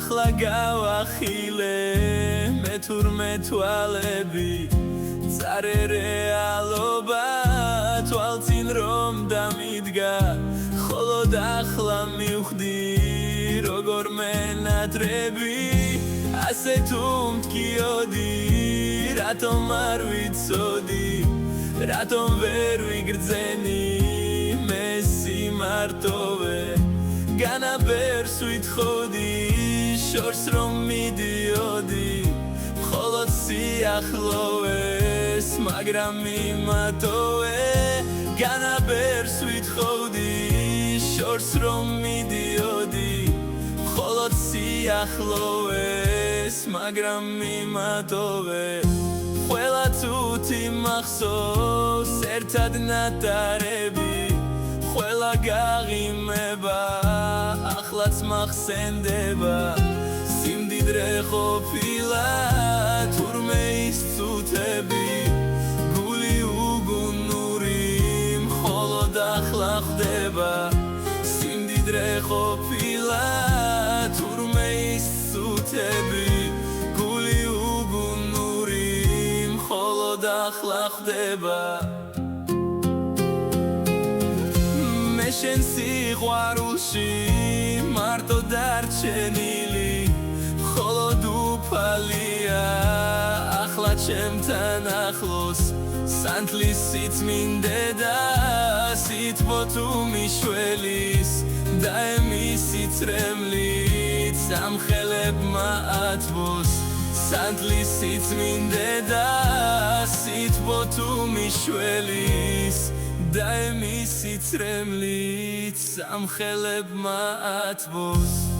ახლა გავახილე მე თურმე თვალები წარე რეალობა თვალწინ რომ დამიდგა ხოლოდ ახლა მივხვდი როგორ მენატრები ასე თუ მткиოდი რატომ არ ვიცოდი რატომ ვერ ვიგრძენი მე სიმარტოვე განაბერს ვითხოვდი შორს რომ მიდიოდი მხოლოდ სიახლოვეს მაგრამ მიმატოვე განაბერს ვითხოვდი შორს რომ მიდიოდი მხოლოდ სიახლოვეს მაგრამ მიმატოვე ყველა თუთი მახსოვს ერთად ნატარები ყველა გაღიმება ახლაც მახსენდება სიმდიდრე ყოფილა თურმე ის წუთები გული უგუნური მხოლოდ ახლა ხდება სიმდიდრე ყოფილა თურმე ის წუთები გული უგუნური მხოლოდ ახლა ხდება შენ სიყვარულში მარტო დარჩენილი მხოლოდ უფალია ახლა ჩემთან ახლოს სანთლის სიწმინდე და სითბო თუ მიშველის და ემისი წრემლით სამხელებმა ათბოს სანთლის სიწმინდე და სითბო თუ მიშველის და ემისი წრემლით სამხელებმა ათბოს